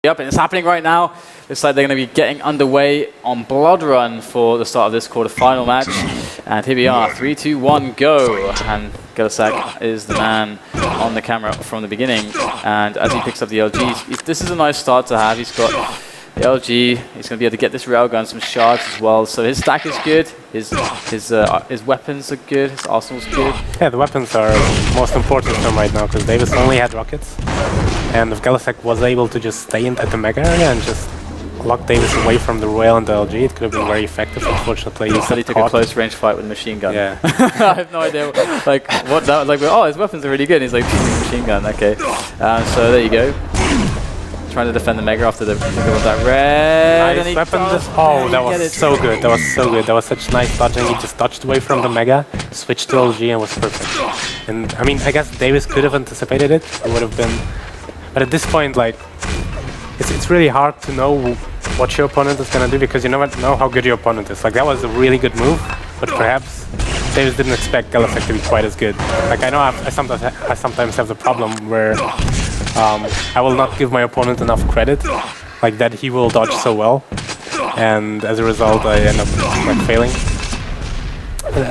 Yep, and it's happening right now. Looks like they're going to be getting underway on Blood Run for the start of this quarter-final match. And here we are, 3, 2, 1, go! And gellehsak is the man on the camera from the beginning. And as he picks up the LG, this is a nice start to have. He's got the LG. He's going to be able to get this railgun, some shards as well. So his stack is good. His weapons are good. His arsenal's good. Yeah, the weapons are most important to him right now because Davis only had rockets. And if gellehsak was able to just stay at the mega area and just lock Davis away from the rail and the LG, it could have been very effective. Unfortunately, he took a close range fight with a machine gun. Yeah. I have no idea like what that was like. Oh, his weapons are really good. And he's like machine gun. Okay, so there you go. Trying to defend the mega after the with that red. Nice weapon. Oh, that was so good. That was so good. That was such nice dodging. He just dodged away from the mega, switched to LG, and was perfect. And I mean, I guess Davis could have anticipated it. It would have been. But at this point, like, it's really hard to know what your opponent is going to do because you never know how good your opponent is. Like, that was a really good move, but perhaps Davis didn't expect gellehsak to be quite as good. Like, I know I sometimes have the problem where I will not give my opponent enough credit, like that he will dodge so well, and as a result I end up like failing.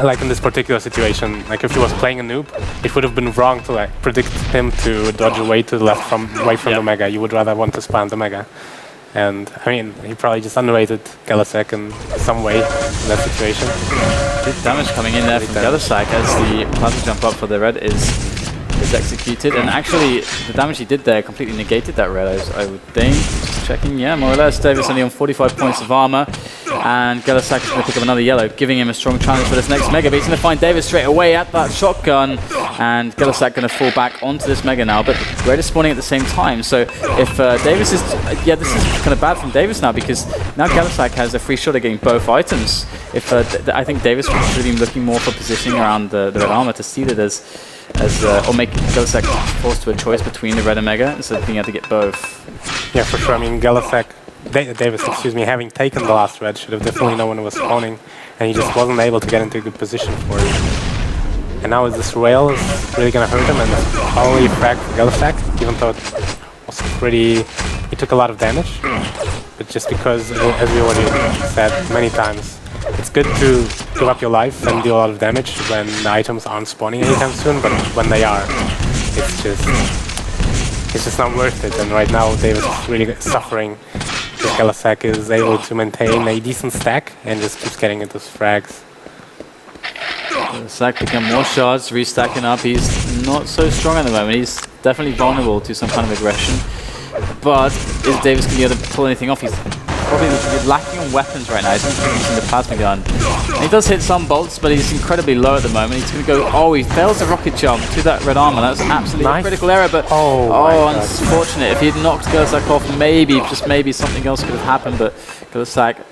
Like in this particular situation, like if he was playing a noob, it would have been wrong to like predict him to dodge away to the left away from the mega. You would rather want to spam the mega. And I mean, he probably just underrated gellehsak in some way in that situation. Good damage coming in there from gellehsak as the plasma jump up for the red is executed, and actually the damage he did there completely negated that red, I would think. Just checking, yeah, more or less. Davis only on 45 points of armor, and gellehsak is going to pick up another yellow, giving him a strong challenge for this next mega. But he's going to find Davis straight away at that shotgun, and gellehsak going to fall back onto this mega now. But red is spawning at the same time, so if Davis is, yeah, this is kind of bad from Davis now because now gellehsak has a free shot at getting both items. If I think Davis should have been looking more for positioning around the red armor to see that or make gellehsak forced to a choice between the red and mega instead of being able to get both. Yeah, for sure. I mean, Davis, excuse me, having taken the last red, should have definitely known when it was spawning, and he just wasn't able to get into a good position for it. And now this rail is really going to hurt him, and probably frag for gellehsak, even though it was pretty. He took a lot of damage, but just because, as we already said many times, it's good to give up your life and deal a lot of damage when the items aren't spawning anytime soon, but when they are, it's just not worth it. And right now Davis is really suffering because gellehsak is able to maintain a decent stack and just keeps getting into frags. gellehsak picking up more shards, restacking up. He's not so strong at the moment. He's definitely vulnerable to some kind of aggression. But is Davis going to be able to pull anything off? He's probably lacking on weapons right now. He's not using the plasma gun. And he does hit some bolts, but he's incredibly low at the moment. He's going to go, oh, he fails the rocket jump to that red armor. That's absolutely a critical error, but unfortunate. If he had knocked gellehsak off, maybe, just maybe something else could have happened, but gellehsak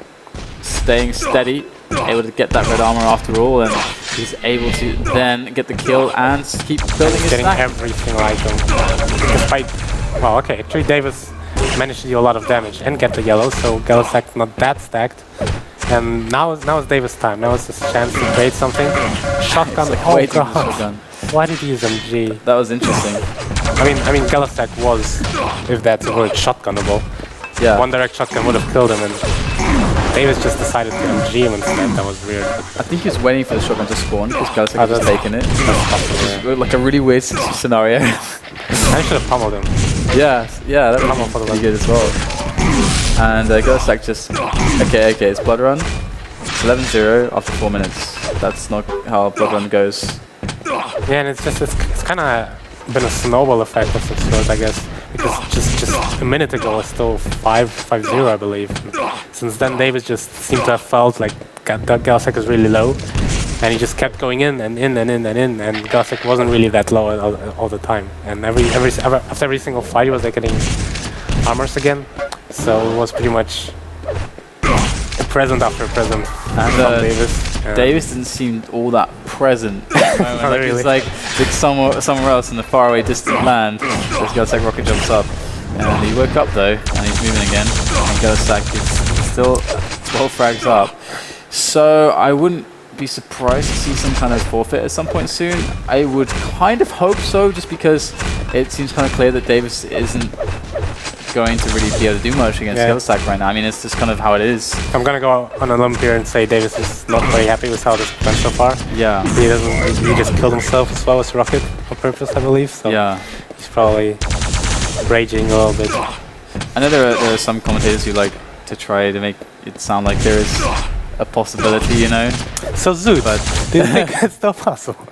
staying steady, able to get that red armor after all, and he's able to then get the kill and keep building his stack. Getting every single item. Despite, well, okay, actually Davis managed to do a lot of damage and get the yellow, so gellehsak not that stacked. And now is Davis' time. Now is his chance to create something. Shotgun. Like oh god! Why did he use MG? That was interesting. I mean, gellehsak was, if that's a word, shotgunnable. Yeah. One direct shotgun would have killed him, and Davis just decided to MG him instead. That was weird. I think he was waiting for the shotgun to spawn because gellehsak was taking it. That's like a really weird scenario. I should have pummeled him. Yeah, that would be pretty good as well. And gellehsak just... Okay, it's Blood Run. It's 11-0 after 4 minutes. That's not how Blood Run goes. Yeah, and it's kind of been a snowball effect of some sort, I guess. Because just a minute ago it was still 5-0, I believe. Since then, Davis just seemed to have felt like gellehsak is really low. And he just kept going in and in and in and in, and gellehsak wasn't really that low all the time. And after every single fight, he was like getting armors again. So it was pretty much present after present from Davis. Davis didn't seem all that present at the moment. Like really. It's like somewhere else in the faraway distant land. This gellehsak rocket jumps up, and he woke up though, and he's moving again. And gellehsak is still 12 frags up. So I wouldn't be surprised to see some kind of forfeit at some point soon. I would kind of hope so, just because it seems kind of clear that Davis isn't going to really be able to do much against gellehsak right now. I mean, it's just kind of how it is. I'm gonna go on a limb here and say Davis is not very happy with how this went so far. Yeah. He just killed himself as well as Rocket on purpose, I believe. So yeah. He's probably raging a little bit. I know there are some commentators who like to try to make it sound like there is a possibility, you know. So Zoot, but do you think it's still possible?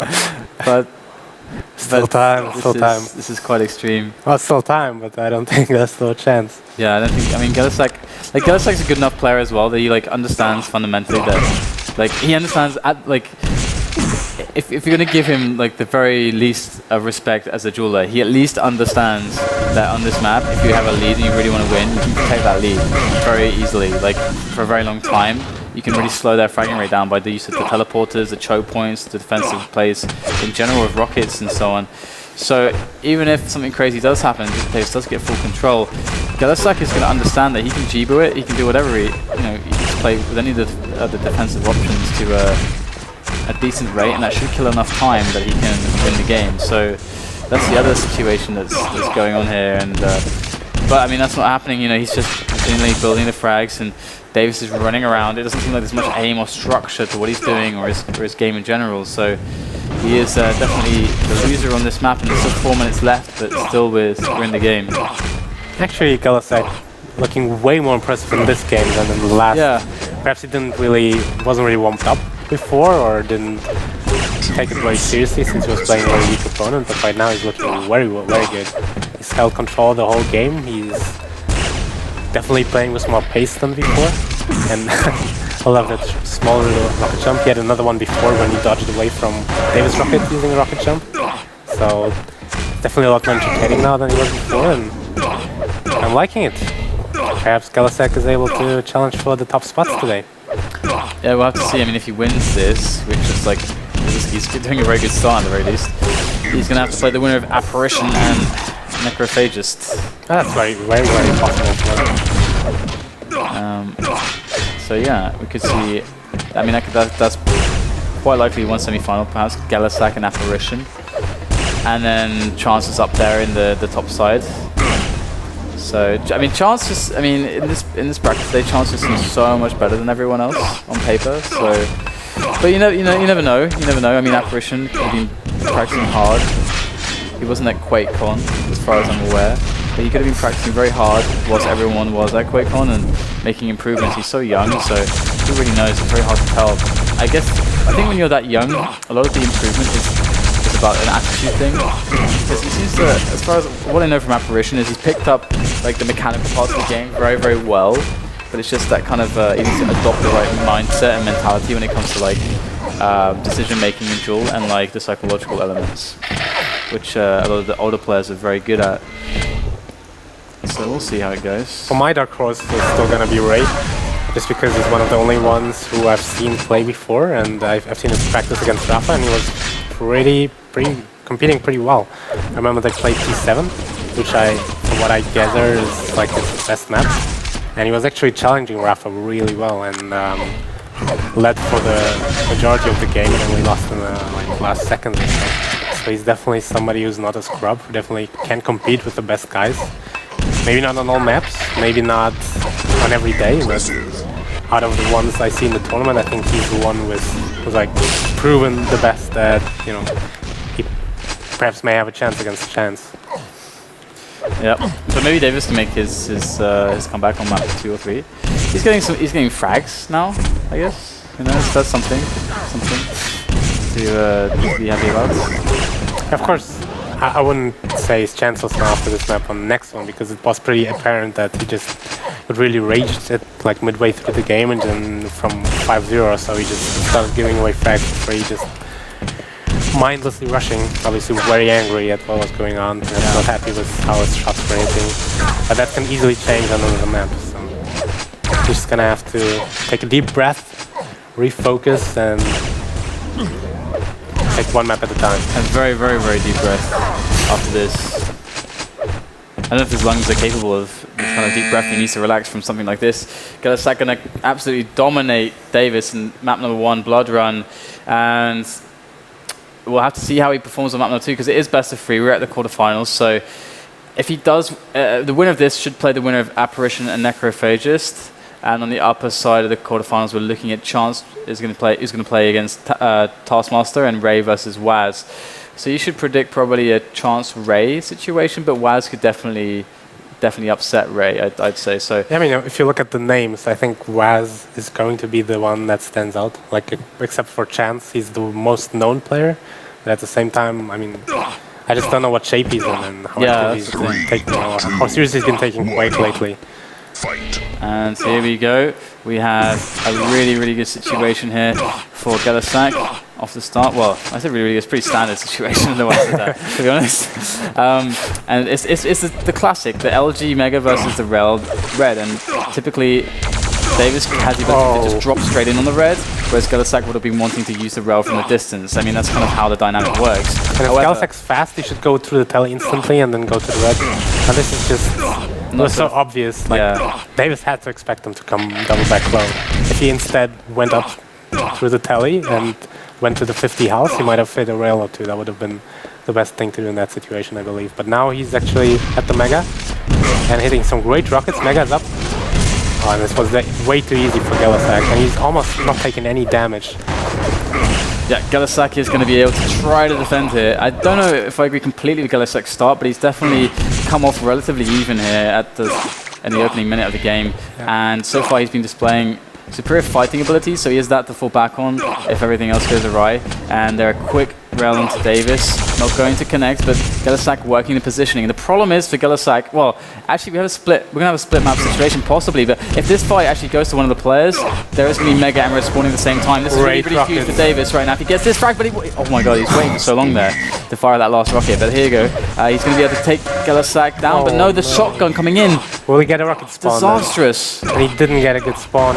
But still time. This is quite extreme. Well, still time, but I don't think there's still a chance. Yeah, I don't think. I mean, gellehsak's a good enough player as well that he like understands fundamentally that, like he understands if you're gonna give him like the very least of respect as a jeweler, he at least understands that on this map, if you have a lead and you really want to win, you can protect that lead very easily, like for a very long time. You can really slow their fragging rate down by the use of the teleporters, the choke points, the defensive plays in general with rockets and so on. So even if something crazy does happen, Davis does get full control. gellehsak is going to understand that he can Jibo it, he can do whatever he can just play with any of the defensive options to a decent rate, and that should kill enough time that he can win the game. So that's the other situation that's going on here. And but I mean, that's not happening. You know, he's just continually building the frags, and Davis is running around. It doesn't seem like there's much aim or structure to what he's doing or his game in general. So he is definitely the loser on this map, and there's still 4 minutes left, but still we're in the game. Actually, gellehsak looking way more impressive in this game than in the last. Yeah. Perhaps he wasn't really warmed up before, or didn't take it very seriously since he was playing a very weak opponent. But right now he's looking very good. He's held control the whole game. He's definitely playing with more pace than before, and I love that small little rocket jump. He had another one before when he dodged away from Davis Rocket using a rocket jump. So definitely a lot more entertaining now than he was before, and I'm liking it. Perhaps gellehsak is able to challenge for the top spots today. Yeah, we'll have to see. I mean, if he wins this, which is like, he's doing a very good start at the very least, he's going to have to play the winner of Apparition and Necrophagist. That's very possible for him. So yeah, we could see. I mean, that's quite likely one semi-final, perhaps gellehsak and Apparition, and then chances up there in the top side. So I mean, chances. I mean, in this bracket today, chances seem so much better than everyone else on paper. So, but you never know. I mean, Apparition has been practicing hard. He wasn't at QuakeCon, as far as I'm aware, but he could have been practicing very hard whilst everyone was at QuakeCon and making improvements. He's so young, so who really knows? It's very hard to tell. I think when you're that young, a lot of the improvement is about an attitude thing. Because he seems to, as far as what I know from Apparition, is he's picked up like the mechanical parts of the game very well. But it's just that kind of he needs to adopt the right mindset and mentality when it comes to like decision making in duel and like the psychological elements, which a lot of the older players are very good at. So we'll see how it goes. For my dark horse, it's still gonna be Ray, just because he's one of the only ones who I've seen play before, and I've seen him practice against Rafa, and he was competing pretty well. I remember they played T7, which from what I gather, is like his best map, and he was actually challenging Rafa really well, and led for the majority of the game and only lost in the last seconds or so. So he's definitely somebody who's not a scrub, who definitely can compete with the best guys. Maybe not on all maps, maybe not on every day, but out of the ones I see in the tournament, I think he's the one who's like proven the best that, you know, he perhaps may have a chance against Chance. Yeah, so maybe Davis can make his comeback on map 2 or 3. He's getting frags now, I guess. You know, that's something to be happy about. Of course, I wouldn't say his chance was now after this map on the next one, because it was pretty apparent that he just really raged it like midway through the game, and then from 5-0 or so he just started giving away frags where he just mindlessly rushing, obviously very angry at what was going on, and not happy with how his shots were hitting. But that can easily change on another map, so you're just gonna have to take a deep breath, refocus, and take one map at a time. And very deep breath after this. I don't know if his lungs are capable of this kind of deep breath. He needs to relax from something like this. gellehsak gonna absolutely dominate Davis in map number 1, Blood Run, and we'll have to see how he performs on map number 2, because it is best of 3. We're at the quarterfinals, so if he does, the winner of this should play the winner of Apparition and Necrophagist. And on the upper side of the quarterfinals, we're looking at Chance is going to play against Taskmaster and Ray versus Waz. So you should predict probably a Chance Ray situation, but Waz could definitely upset Ray, I'd say. So yeah, I mean, if you look at the names, I think Waz is going to be the one that stands out. Like, except for Chance, he's the most known player. But at the same time, I mean, I just don't know what shape he's in and how active he's been taking, or how seriously he's been taking Quake lately. And here we go. We have a really, really good situation here for gellehsak off the start. Well, I said really, it's a pretty standard situation, the way I said that, to be honest. And it's the classic, the LG Mega versus the Red. And typically, Davis has the ability to just drop straight in on the Red, whereas gellehsak would have been wanting to use the rail from the distance. I mean, that's kind of how the dynamic works. And if gellehsak's fast, he should go through the tele instantly and then go to the Red. And this is just... It was so obvious. Like, Davis had to expect him to come double back low. If he instead went up through the telly and went to the 50 house, he might have fit a rail or two. That would have been the best thing to do in that situation, I believe. But now he's actually at the Mega and hitting some great rockets. Mega's up. Oh, and this was way too easy for gellehsak, and he's almost not taking any damage. Yeah, gellehsak is going to be able to try to defend here. I don't know if I agree completely with gellehsak's start, but he's definitely come off relatively even here in the opening minute of the game. Yeah. And so far he's been displaying superior fighting abilities, so he has that to fall back on if everything else goes awry. And they're a quick rail into Davis, not going to connect, but gellehsak working the positioning. And the problem is for gellehsak, well, actually we're going to have a split map situation possibly, but if this fight actually goes to one of the players, there is going to be Mega and Red spawning at the same time. This is really, really huge for Davis right now. If he gets this frag, but oh my god, he's waiting for so long there to fire that last rocket. But here you go. He's going to be able to take gellehsak down, but no, the shotgun coming in. Will he get a rocket spawn? Disastrous. And he didn't get a good spawn.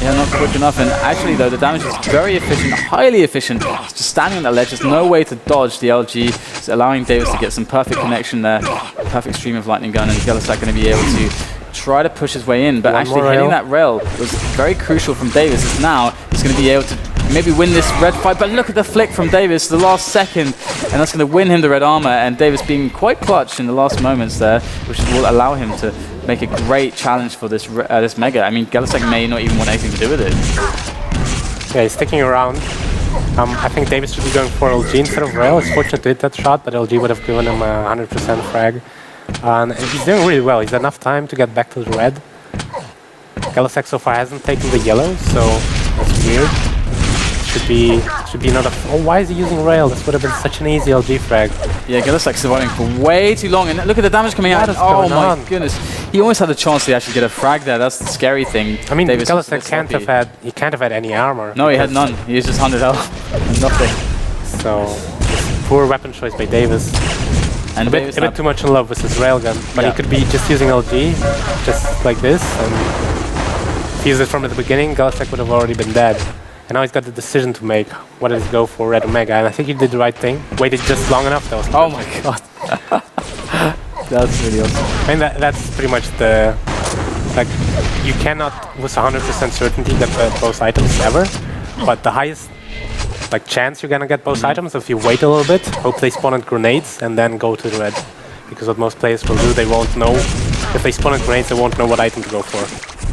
Yeah, not quick enough. And actually, though, the damage is very efficient, highly efficient. It's just standing on that ledge. There's no way to dodge the LG. It's allowing Davis to get some perfect connection there. Perfect stream of lightning gun, and gellehsak going to be able to try to push his way in. But actually, hitting that rail was very crucial from Davis. As now he's going to be able to maybe win this red fight. But look at the flick from Davis, the last second, and that's going to win him the red armor. And Davis being quite clutch in the last moments there, which will allow him to make a great challenge for this this Mega. I mean, gellehsak may not even want anything to do with it. Yeah, he's sticking around. I think Davis should be going for LG instead of rail. He's fortunate to hit that shot, but LG would have given him a 100% frag. And he's doing really well. He's had enough time to get back to the red. gellehsak so far hasn't taken the yellow, so that's weird. Should be another. Oh, why is he using rail? This would have been such an easy LG frag. Yeah, gellehsak surviving for way too long, and look at the damage coming out. Oh my goodness, he almost had a chance to actually get a frag there. That's the scary thing. I mean, gellehsak can't have had any armor. No, he had none. He was just 100 health and nothing. So poor weapon choice by Davis. And a bit too much in love with his railgun, but he could be just using LG, just like this, and if he used it from the beginning, gellehsak would have already been dead. And now he's got the decision to make. What does he go for, Red or Mega? And I think he did the right thing. Waited just long enough. That was oh my god. That's really awesome. I mean, that's pretty much the... Like, you cannot with 100% certainty get both items ever, but the highest chance you're gonna get both items if you wait a little bit, hope they spawn at grenades, and then go to the red. Because what most players will do, they won't know. If they spawn at grenades, they won't know what item to go for.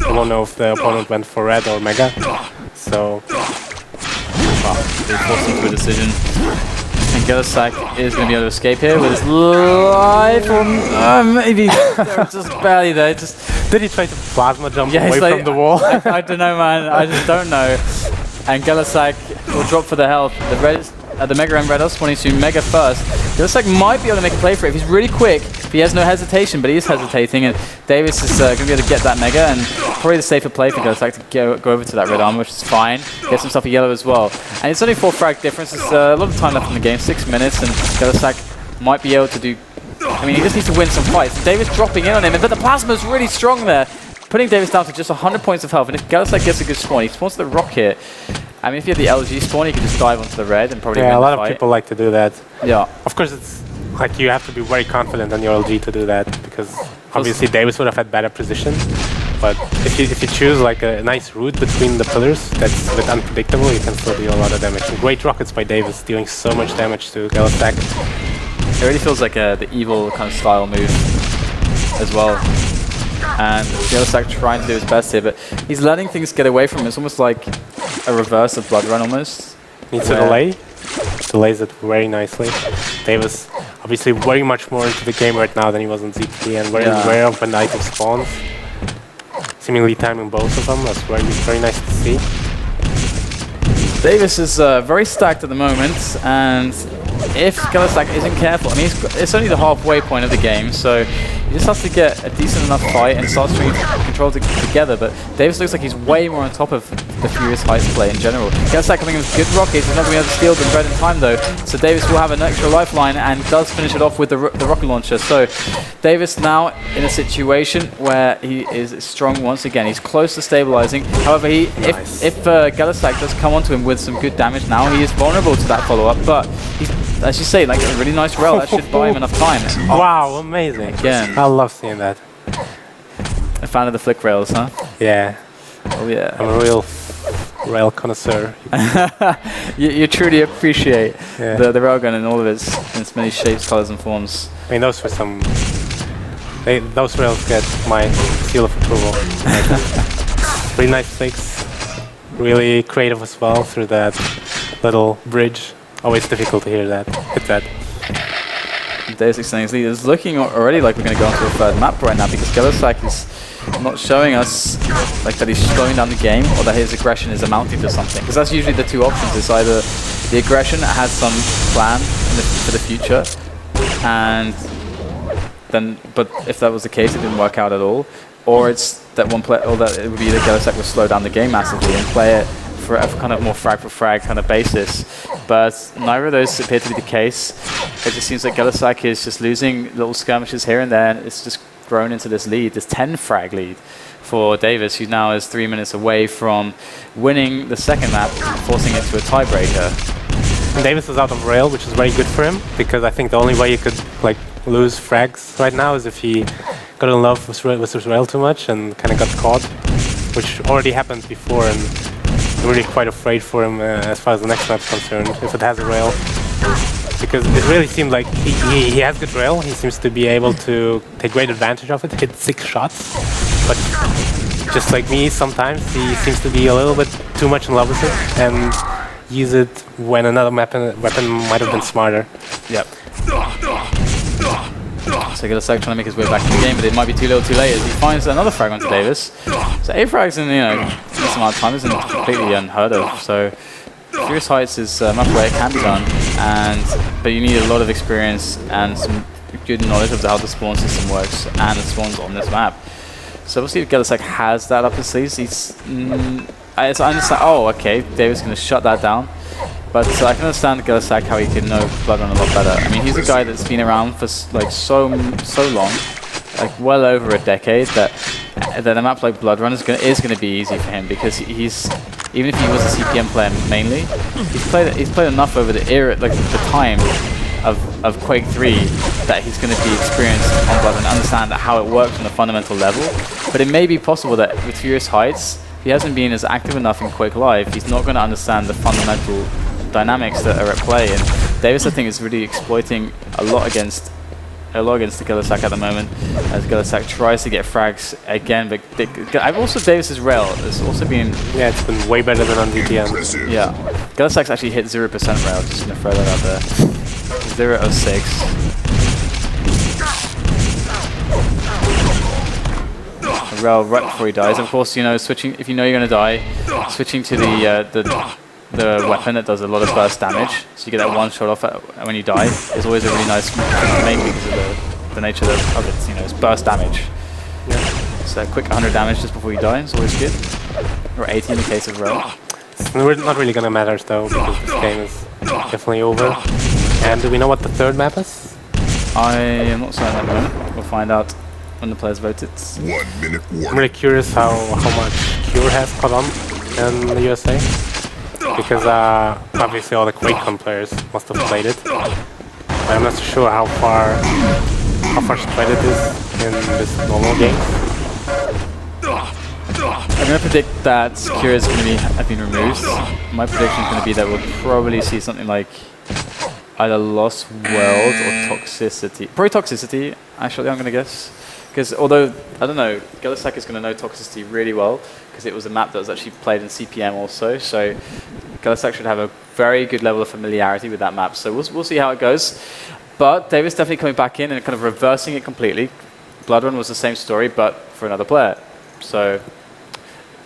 They won't know if the opponent went for red or Mega. So, they forced him to a decision. And gellehsak is going to be able to escape here with his life, or maybe just barely there. Did he try to plasma jump away from the wall? I don't know, man. I just don't know. And gellehsak will drop for the health. The Mega and Red are spawning soon. Mega first. gellehsak might be able to make a play for it if he's really quick. If he has no hesitation, but he is hesitating, and Davis is going to be able to get that Mega, and probably the safer play for gellehsak to go over to that red armor, which is fine. Gets himself a yellow as well. And it's only 4 frag difference. There's a lot of time left in the game, 6 minutes, and gellehsak might be able to do... I mean, he just needs to win some fights. Davis dropping in on him, but the plasma is really strong there, putting Davis down to just 100 points of health. And if gellehsak gets a good spawn, he spawns the rocket. I mean, if you had the LG spawn, you could just dive onto the red and probably win the fight. Yeah, a lot of people like to do that. Yeah. Of course, it's like you have to be very confident on your LG to do that, because obviously Davis would have had better position. But if you choose like a nice route between the pillars that's a bit unpredictable, you can still do a lot of damage. And great rockets by Davis, dealing so much damage to gellehsak. It really feels like the evil kind of style move as well. And gellehsak trying to do his best here, but he's letting things get away from him. It's almost like a reverse of Blood Run almost. Needs a delay. Delays it very nicely. Davis obviously very much more into the game right now than he was in ZT, and very aware of when the item spawns. Seemingly timing both of them. That's very nice to see. Davis is very stacked at the moment, and if gellehsak isn't careful, I mean, it's only the halfway point of the game, so he just has to get a decent enough fight and start stringing controls together. But Davis looks like he's way more on top of the Furious Heights play in general. gellehsak coming in with good rockets. He's not going to be able to steal the red in time though, so Davis will have an extra lifeline and does finish it off with the rocket launcher. So Davis now in a situation where he is strong once again. He's close to stabilizing. However, if gellehsak does come onto him with some good damage now, he is vulnerable to that follow-up. But he's, as you say, like a really nice rail that should buy him enough time. Wow, amazing! Again, I love seeing that. A fan of the flick rails, huh? Yeah. Oh yeah. I'm a real rail connoisseur. you truly appreciate Yeah. the railgun in all of its many shapes, colors, and forms. I mean, those were some. Those rails get my seal of approval. Really nice flicks. Really creative as well through that little bridge. Always difficult to hear that. Hit that. Davis extending his lead. It's looking already like we're going to go into a third map right now, because gellehsak is not showing us like that he's slowing down the game or that his aggression is amounting to something. Because that's usually the two options. It's either the aggression has some plan for the future, and then, but if that was the case, it didn't work out at all, or it's that one play, or that it would be that gellehsak would slow down the game massively and play it for a kind of more frag for frag kind of basis. But neither of those appear to be the case. It just seems like gellehsak is just losing little skirmishes here and there, and it's just grown into this lead, this 10 frag lead for Davis, who now is 3 minutes away from winning the second map, forcing it to a tiebreaker. And Davis is out of rail, which is very good for him, because I think the only way he could like lose frags right now is if he got in love with his rail too much and kind of got caught, which already happened before, and I'm really quite afraid for him as far as the next map's concerned, if it has a rail. Because it really seemed like he has good rail, he seems to be able to take great advantage of it, hit 6 shots, but just like me, sometimes he seems to be a little bit too much in love with it and use it when another weapon might have been smarter. Yep. So gellehsak trying to make his way back in the game, but it might be too little too late as he finds another frag onto Davis. So 8 frags in this amount of time isn't completely unheard of. So Furious Heights is a map where it can be done, but you need a lot of experience and some good knowledge of how the spawn system works and the spawns on this map. So we'll see if gellehsak has that up his sleeves. I understand. Oh, okay, Davis is going to shut that down. But I can understand gellehsak how he can know Blood Run a lot better. I mean, he's a guy that's been around for like so long, like well over a decade, that a map like Blood Run is going to be easy for him, because he's, even if he was a CPM player mainly, he's played enough over the era, like the time of Quake 3, that he's going to be experienced on Blood Run and understand how it works on a fundamental level. But it may be possible that with Furious Heights, if he hasn't been as active enough in Quake Live, he's not going to understand the fundamental dynamics that are at play. And Davis, I think, is really exploiting a lot against the gellehsak at the moment, as gellehsak tries to get frags again. But I've also Davis's rail. It's also been it's been way better than on DTM. Yeah, gellehsak's actually hit 0% rail. Just gonna throw that out there. 0 of 6. Rail right before he dies. Of course, switching, if you know you're going to die, switching to the weapon that does a lot of burst damage, so you get that one shot off when you die, is always a really nice, mainly because of the nature of it. It's burst damage. Yeah. So a quick 100 damage just before you die is always good. Or 80 in the case of rail. It's not really going to matter though, because this game is definitely over. And do we know what the third map is? I am not certain at the moment. We'll find out when the players vote it. 1 minute warning. I'm really curious how much Cure has caught on in the USA, because obviously all the QuakeCon players must have played it. But I'm not so sure how far spread it is in this normal game. I'm going to predict that Cure is going to have been removed. My prediction is going to be that we'll probably see something like either Lost World or Toxicity. Probably Toxicity, actually, I'm going to guess. Because although, I don't know, gellehsak is going to know Toxicity really well, because it was a map that was actually played in CPM also, so gellehsak should have a very good level of familiarity with that map, so we'll see how it goes. But Davis definitely coming back in and kind of reversing it completely. Blood Run was the same story, but for another player. So,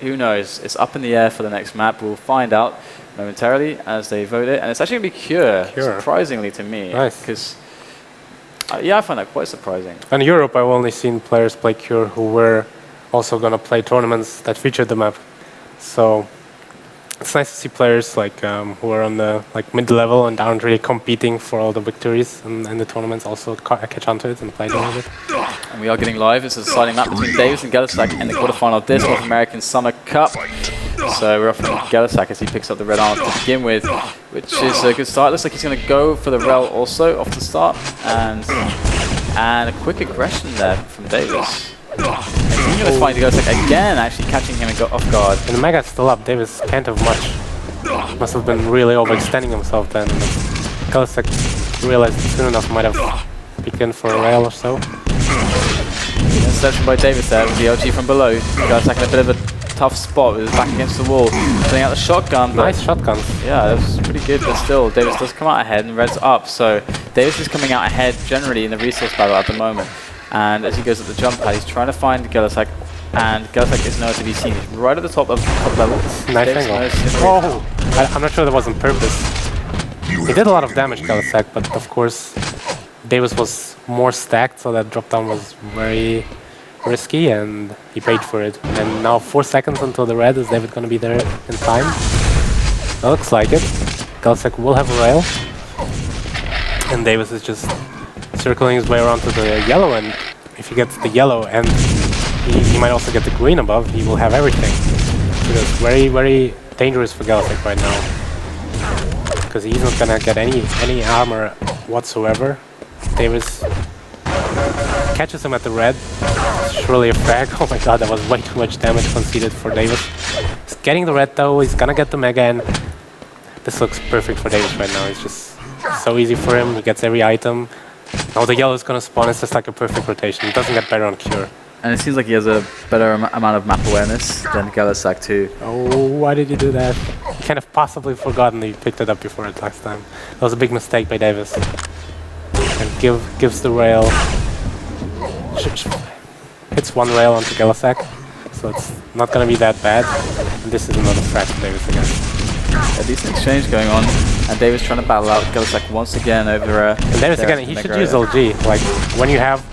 who knows? It's up in the air for the next map. We'll find out momentarily as they vote it, and it's actually going to be Cure. Surprisingly to me. Nice. Because yeah, I find that quite surprising. In Europe, I've only seen players play Cure who were also going to play tournaments that featured the map. So it's nice to see players like who are on the mid-level and aren't really competing for all the victories and the tournaments also catch on to it and play a little bit. And we are getting live. This is a deciding map between Davis and gellehsak in the quarterfinal of this North American Summer Cup. So we're off from gellehsak as he picks up the red arm to begin with, which is a good start. Looks like he's going to go for the rel also off the start, and a quick aggression there from Davis. And he's going to find gellehsak again, actually catching him off guard. And the Mega's still up. Davis can't have much. Must have been really overextending himself then. gellehsak realized soon enough might have peeked in for a rail or so. Interception by Davis there with the OG from below. gellehsak in a bit of a tough spot with his back against the wall, putting out the shotgun. Nice shotgun. Yeah, that was pretty good, but still, Davis does come out ahead and Red's up. So Davis is coming out ahead generally in the resource battle at the moment. And as he goes at the jump pad, he's trying to find gellehsak, and gellehsak is nowhere to be seen. He's right at the top of top level. Nice angle. Oh, I'm not sure that was on purpose. He did a lot of damage, gellehsak, but of course Davis was more stacked, so that drop down was very risky, and he paid for it. And now 4 seconds until the red. Is David going to be there in time? That looks like it. gellehsak will have a rail, and Davis is just circling his way around to the yellow, and if he gets the yellow and he might also get the green above, he will have everything. So it's very, very dangerous for gellehsak right now, because he's not going to get any armor whatsoever. Davis catches him at the red. Surely a frag. Oh my god, that was way too much damage conceded for Davis. He's getting the red though, he's gonna get the mega, and this looks perfect for Davis right now. It's just so easy for him, he gets every item. Now the yellow is gonna spawn, it's just like a perfect rotation. It doesn't get better on Cure. And it seems like he has a better amount of map awareness than gellehsak too. Oh, why did you do that? He can't have possibly forgotten he picked it up before it last time. That was a big mistake by Davis. And gives the rail. Hits one rail onto gellehsak, so it's not going to be that bad. And this is another frag for Davis again. A decent exchange going on, and Davis trying to battle out gellehsak once again over. And Davis again, he should use LG. Like when you have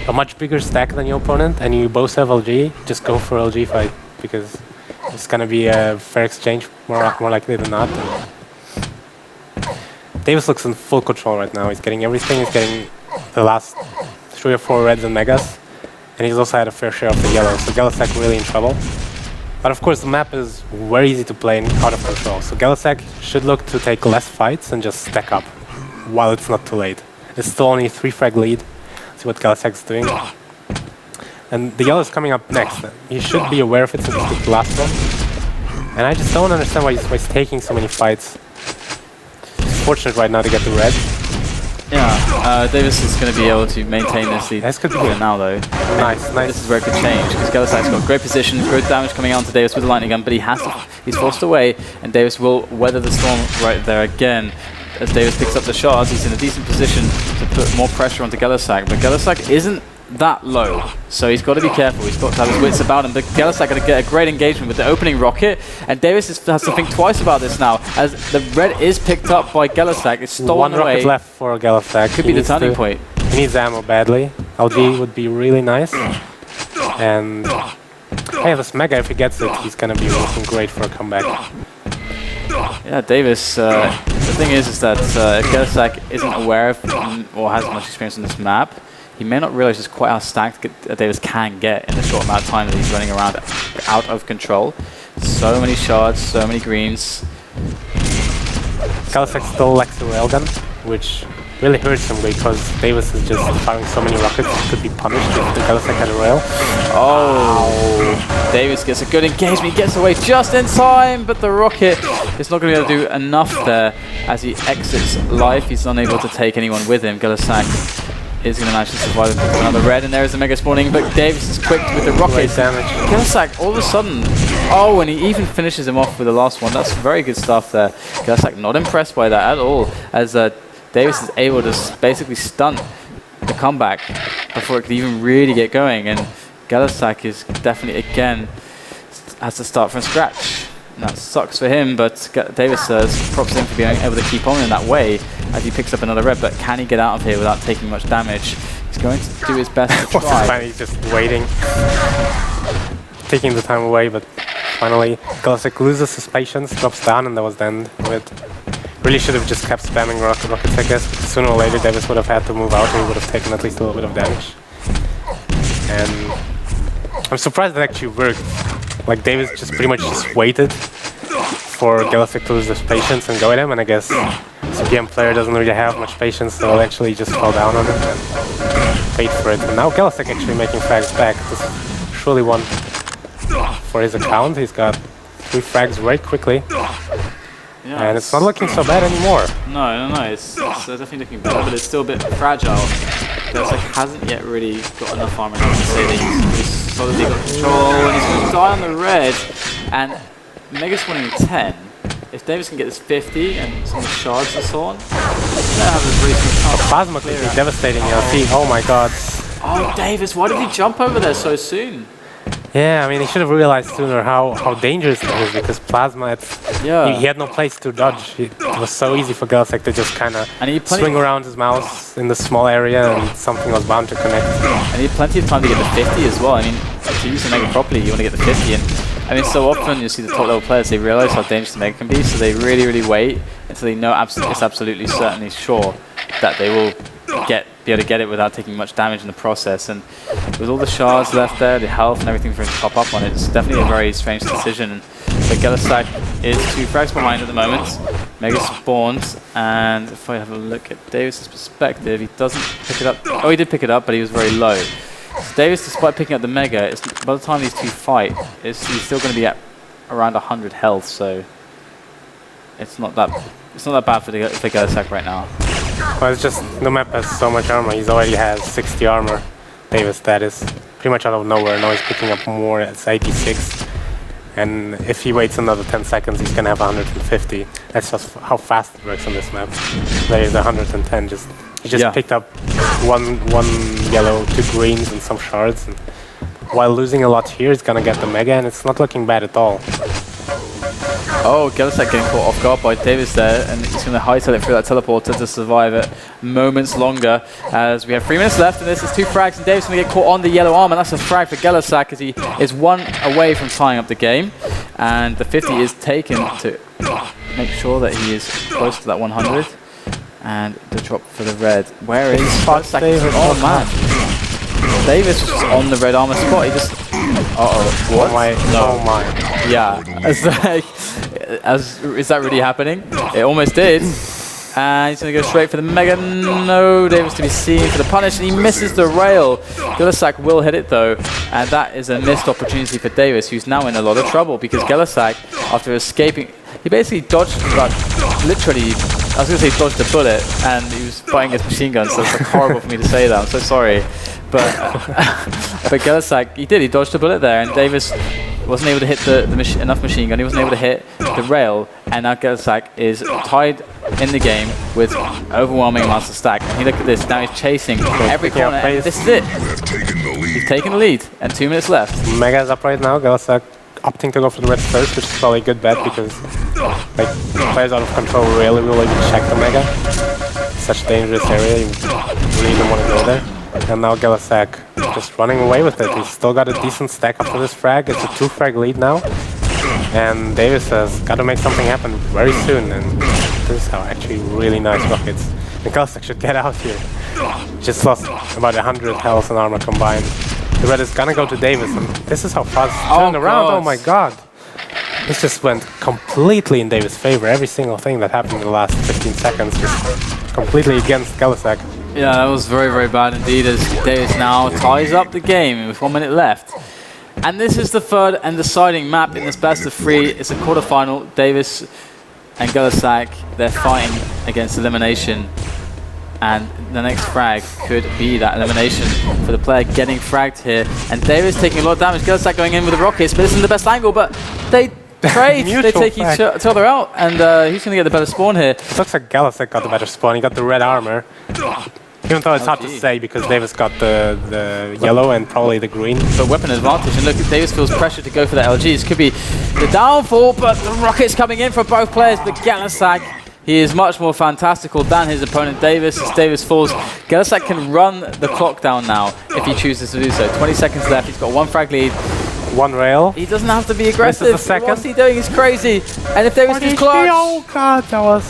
a much bigger stack than your opponent and you both have LG, just go for LG fight, because it's going to be a fair exchange more likely than not. Davis looks in full control right now. He's getting everything. He's getting the last 3 or 4 reds and megas, and he's also had a fair share of the yellow. So gellehsak really in trouble. But of course the map is very easy to play and out of control. So gellehsak should look to take less fights and just stack up while it's not too late. It's still only 3 frag lead. See what gellehsak's doing. And the yellow is coming up next. He should be aware of it since it's the last one. And I just don't understand why he's taking so many fights. He's fortunate right now to get the red. Yeah, Davis is going to be able to maintain this lead. This could be good now though. Nice. This is where it could change, because gellehsak's got great position, great damage coming onto Davis with the lightning gun, but he's forced away, and Davis will weather the storm right there again. As Davis picks up the shards, he's in a decent position to put more pressure onto gellehsak, but gellehsak isn't that low, so he's got to be careful. He's got to have his wits about him, but gellehsak going to get a great engagement with the opening rocket, and Davis has to think twice about this now, as the red is picked up by gellehsak. It's stolen away. 1 rocket left for gellehsak. Could be the turning point. He needs ammo badly. LG would be really nice. And hey, this mega, if he gets it, he's going to be looking great for a comeback. Yeah, Davis, the thing is that if gellehsak isn't aware of or has much experience on this map, he may not realize just quite how stacked Davis can get in the short amount of time that he's running around out of control. So many shards, so many greens. gellehsak still lacks a railgun, which really hurts him because Davis is just firing so many rockets. He could be punished if the gellehsak had a rail. Oh, Davis gets a good engagement. He gets away just in time, but the rocket is not going to be able to do enough there. as he exits life. He's unable to take anyone with him. gellehsak is going to manage to survive and pick up another red, and there is a mega spawning, but Davis is quick with the rockets. gellehsak all of a sudden, oh, and he even finishes him off with the last one. That's very good stuff there. gellehsak not impressed by that at all, as Davis is able to basically stunt the comeback before it could even really get going, and gellehsak is definitely, again, has to start from scratch. And that sucks for him, but Davis says props him for being able to keep on in that way as he picks up another red, but can he get out of here without taking much damage? He's going to do his best to try. He's just waiting, taking the time away, but finally gellehsak loses his patience, drops down, and that was the end of it. Really should have just kept spamming rockets, I guess, because sooner or later Davis would have had to move out and he would have taken at least a little bit of damage. And I'm surprised that actually worked. Like, Davis just pretty much just waited for gellehsak to lose his patience and go at him, and I guess CPM player doesn't really have much patience, so eventually just fell down on it and paid for it. And now gellehsak actually making frags back. This is surely one for his account. He's got 3 frags very quickly. Yeah, and it's not looking so bad anymore. No, it's definitely looking better, but it's still a bit fragile. gellehsak hasn't yet really got enough armor to say that he's solidly got control, and he's going to die on the red, and Mega's winning 10. If Davis can get this 50 and some of the shards and so on, he's going to have a really good chance. Plasma could be devastating, see. Oh my god. Oh, Davis, why did he jump over there so soon? Yeah, I mean, he should have realized sooner how dangerous it is, because Plasma, he had no place to dodge. It was so easy for gellehsak to just kind of swing around his mouse in the small area, and something was bound to connect. And he had plenty of time to get the 50 as well. I mean, to use the Mega properly, you want to get the 50. And I mean, so often you see the top level players, they realize how dangerous the Mega can be, so they really, really wait until they know it's absolutely certainly sure that they will be able to get it without taking much damage in the process. And with all the shards left there, the health and everything for him to pop up on it, it's definitely a very strange decision. But gellehsak is 2 frags behind at the moment. Mega spawns, and if I have a look at Davis's perspective, he doesn't pick it up. Oh, he did pick it up, but he was very low. So Davis, despite picking up the Mega, by the time these two fight, he's still going to be at around 100 health. So it's not that bad for gellehsak right now. Well, it's just the map has so much armor. He's already has 60 armor. Davis, that is pretty much out of nowhere. Now he's picking up more. It's 86. And if he waits another 10 seconds, he's gonna have 150. That's just how fast it works on this map. There is 110. He just picked up one yellow, 2 greens, and some shards. And while losing a lot here, he's gonna get the Mega, and it's not looking bad at all. Oh, gellehsak getting caught off guard by Davis there, and he's going to hightail it through that teleporter to survive it moments longer, as we have 3 minutes left, and this is 2 frags, and Davis is going to get caught on the yellow arm, and that's a frag for gellehsak, as he is 1 away from tying up the game, and the 50 is taken to make sure that he is close to that 100, and the drop for the red. Where is Davis? Oh man, Davis was on the red armor spot. He just what? Oh my! No. Oh my! Yeah, is that really happening? It almost did. And he's going to go straight for the Mega. No, Davis to be seen for the punish, and he misses the rail. gellehsak will hit it though, and that is a missed opportunity for Davis, who's now in a lot of trouble, because gellehsak, after escaping, he basically dodged, like, literally, I was going to say dodged a bullet, and he was fighting his machine gun, so it's like horrible for me to say that. I'm so sorry. But gellehsak, he dodged a bullet there, and Davis wasn't able to hit enough machine gun. He wasn't able to hit the rail, and now gellehsak is tied in the game with overwhelming amounts of stack. And look at this, now he's chasing every corner, and this is it. He's taking the lead, and 2 minutes left. Mega's up right now. gellehsak opting to go for the red first, which is probably a good bet, because like players out of control really will even check the Mega. It's such a dangerous area, you really don't want to go there. And now gellehsak just running away with it. He's still got a decent stack after this frag. It's a 2 frag lead now. And Davis has got to make something happen very soon. And this is how actually really nice rockets. And gellehsak should get out here. Just lost about 100 health and armor combined. The red is gonna go to Davis, and this is how fast it turned around. Oh my god. This just went completely in Davis' favor. Every single thing that happened in the last 15 seconds just completely against gellehsak. Yeah, that was very, very bad indeed, as Davis now ties up the game with 1 minute left. And this is the third and deciding map in this best of 3. It's a quarterfinal. Davis and gellehsak, they're fighting against elimination. And the next frag could be that elimination for the player getting fragged here. And Davis taking a lot of damage. gellehsak going in with the rockets, but this isn't the best angle. But they trade, they take each other out, and he's going to get the better spawn here. It looks like gellehsak got the better spawn. He got the red armor. Even though it's hard to say because Davis got the yellow and probably the green. But weapon advantage, and look, Davis feels pressure to go for the LGs. Could be the downfall, but the rockets coming in for both players. But gellehsak, he is much more fantastical than his opponent Davis. As Davis falls, gellehsak can run the clock down now if he chooses to do so. 20 seconds left, he's got one frag lead. One rail. He doesn't have to be aggressive. Second. What's he doing? He's crazy. And if Davis is clutch... Oh god, that was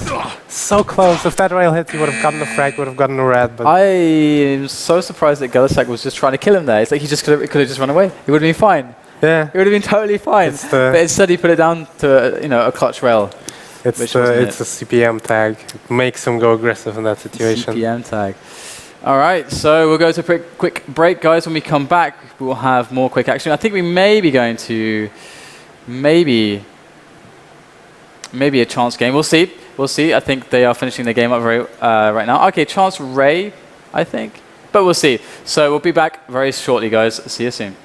so close. If that rail hit, he would have gotten the frag, would have gotten the red. But I am so surprised that gellehsak was just trying to kill him there. It's like he just could have just run away. He would have been fine. yeah, He would have been totally fine. But instead he put it down to a clutch rail. it's a CPM tag. It makes him go aggressive in that situation. CPM tag. All right, so we'll go to a quick break, guys. When we come back, we'll have more quick action. I think we may be going to maybe a chance game. We'll see. We'll see. I think they are finishing the game up right now. Okay, chance Ray, I think. But we'll see. So we'll be back very shortly, guys. See you soon.